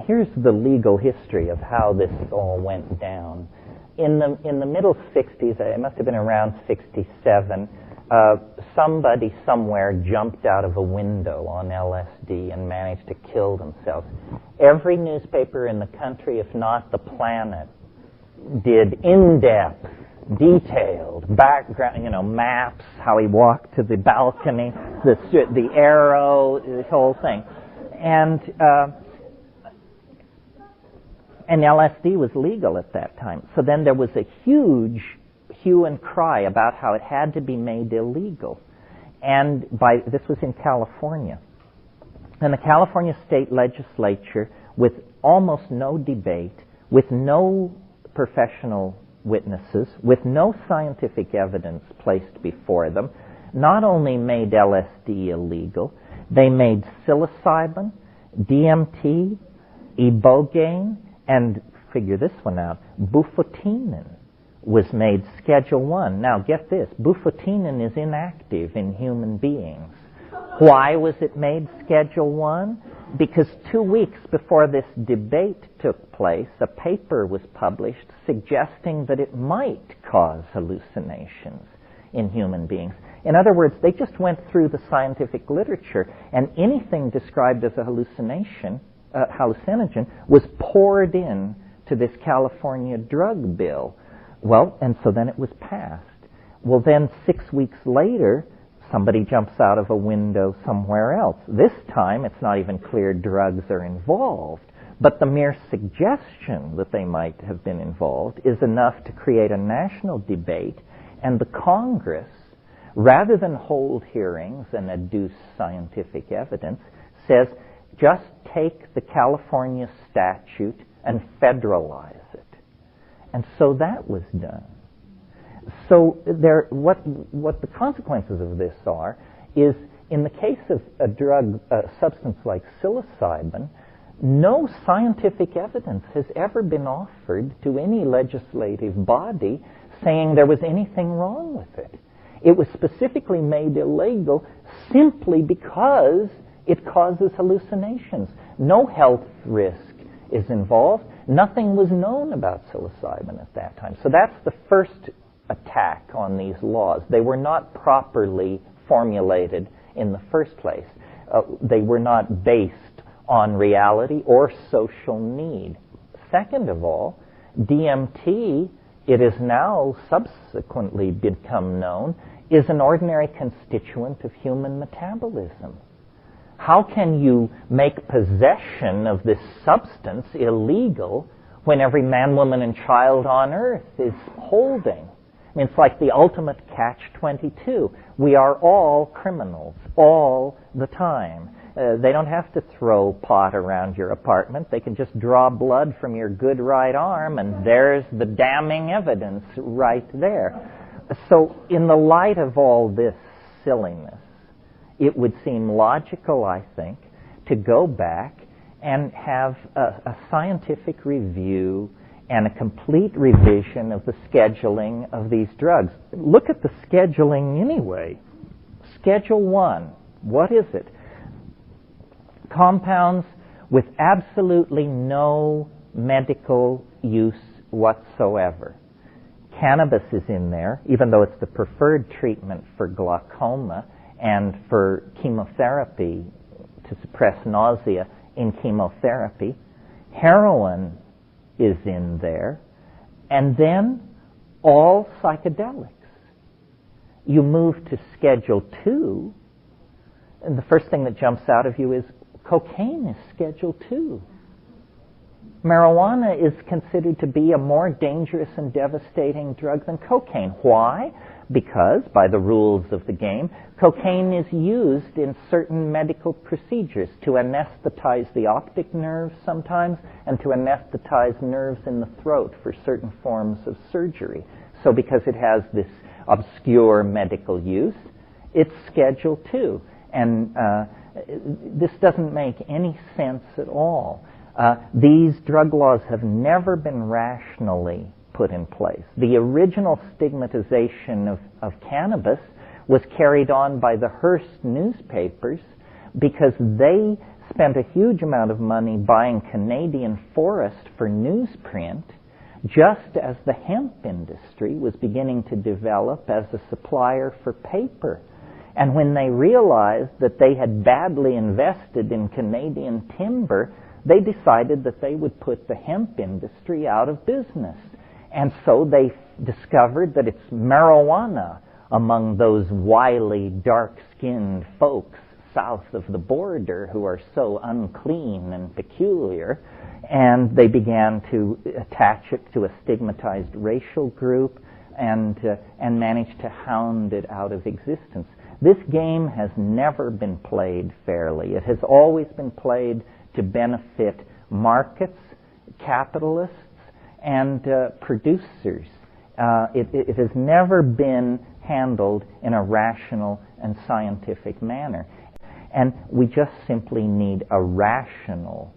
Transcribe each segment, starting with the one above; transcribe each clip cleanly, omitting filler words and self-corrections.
Here's the legal history of how this all went down. In the middle 60s, it must have been around 67, somebody somewhere jumped out of a window on LSD and managed to kill themselves. Every newspaper in the country, if not the planet, did in-depth, detailed background, maps, how he walked to the balcony, the arrow, the whole thing. And LSD was legal at that time. So then there was a huge hue and cry about how it had to be made illegal. And this was in California. And the California state legislature, with almost no debate, with no professional witnesses, with no scientific evidence placed before them, not only made LSD illegal, they made psilocybin, DMT, ibogaine, and figure this one out, bufotenin was made Schedule 1. Now get this, bufotenin is inactive in human beings. Why was it made Schedule 1? Because 2 weeks before this debate took place, a paper was published suggesting that it might cause hallucinations in human beings. In other words, they just went through the scientific literature, and anything described as a hallucinogen was poured in to this California drug bill. Well, and so then it was passed. Well, then 6 weeks later, somebody jumps out of a window somewhere else. This time, it's not even clear drugs are involved, but the mere suggestion that they might have been involved is enough to create a national debate, and the Congress, rather than hold hearings and adduce scientific evidence, says, just take the California statute and federalize it. And so that was done. So what the consequences of this are is, in the case of a substance like psilocybin, no scientific evidence has ever been offered to any legislative body saying there was anything wrong with it. It was specifically made illegal simply because it causes hallucinations. No health risk is involved. Nothing was known about psilocybin at that time. So that's the first attack on these laws. They were not properly formulated in the first place. They were not based on reality or social need. Second of all, DMT, it is now subsequently become known, is an ordinary constituent of human metabolism. How can you make possession of this substance illegal when every man, woman, and child on earth is holding? I mean, it's like the ultimate catch-22. We are all criminals, all the time. They don't have to throw pot around your apartment. They can just draw blood from your good right arm, and there's the damning evidence right there. So in the light of all this silliness, it would seem logical, I think, to go back and have a scientific review and a complete revision of the scheduling of these drugs. Look at the scheduling anyway. Schedule 1, what is it? Compounds with absolutely no medical use whatsoever. Cannabis is in there, even though it's the preferred treatment for glaucoma and for chemotherapy to suppress nausea in chemotherapy. Heroin is in there, and then all psychedelics. You move to Schedule 2, and the first thing that jumps out of you is cocaine is Schedule 2. Marijuana is considered to be a more dangerous and devastating drug than cocaine. Why? Because, by the rules of the game, cocaine is used in certain medical procedures to anesthetize the optic nerve sometimes and to anesthetize nerves in the throat for certain forms of surgery. So because it has this obscure medical use, it's Schedule 2. And this doesn't make any sense at all. These drug laws have never been rationally put in place. The original stigmatization of cannabis was carried on by the Hearst newspapers because they spent a huge amount of money buying Canadian forest for newsprint, just as the hemp industry was beginning to develop as a supplier for paper. And when they realized that they had badly invested in Canadian timber, they decided that they would put the hemp industry out of business. And so they discovered that it's marijuana among those wily, dark-skinned folks south of the border who are so unclean and peculiar, and they began to attach it to a stigmatized racial group and managed to hound it out of existence. This game has never been played fairly. It has always been played to benefit markets, capitalists, and producers. It has never been handled in a rational and scientific manner. And we just simply need a rational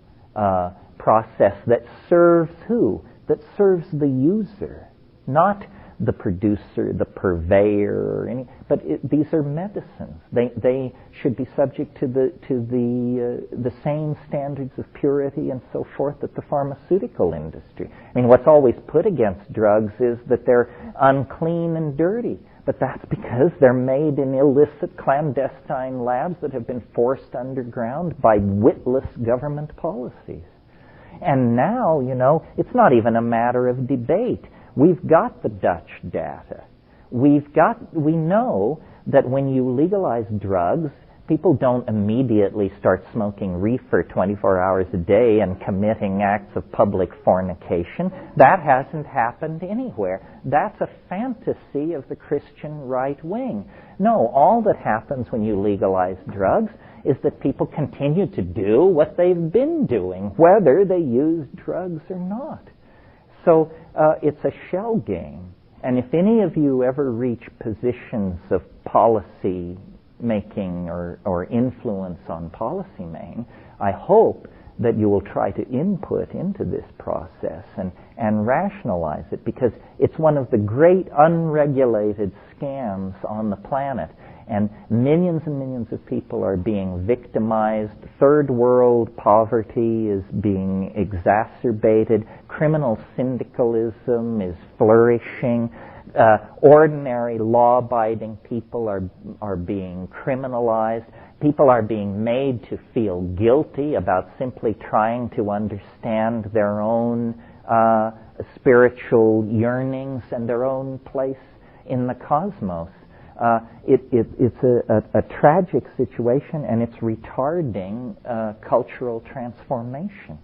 process that serves who? That serves the user, not the producer, the purveyor, or any. But these are medicines. They should be subject to the same standards of purity and so forth that the pharmaceutical industry. I mean, what's always put against drugs is that they're unclean and dirty. But that's because they're made in illicit, clandestine labs that have been forced underground by witless government policies. And now, it's not even a matter of debate. We've got the Dutch data. We know that when you legalize drugs, people don't immediately start smoking reefer 24 hours a day and committing acts of public fornication. That hasn't happened anywhere. That's a fantasy of the Christian right wing. No, all that happens when you legalize drugs is that people continue to do what they've been doing, whether they use drugs or not. So it's a shell game. And if any of you ever reach positions of policy making or influence on policy making, I hope that you will try to input into this process and rationalize it, because it's one of the great unregulated scams on the planet. And millions and millions of people are being victimized. Third world poverty is being exacerbated. Criminal syndicalism is flourishing. Ordinary law-abiding people are being criminalized. People are being made to feel guilty about simply trying to understand their own spiritual yearnings and their own place in the cosmos. It's a tragic situation, and it's retarding cultural transformation.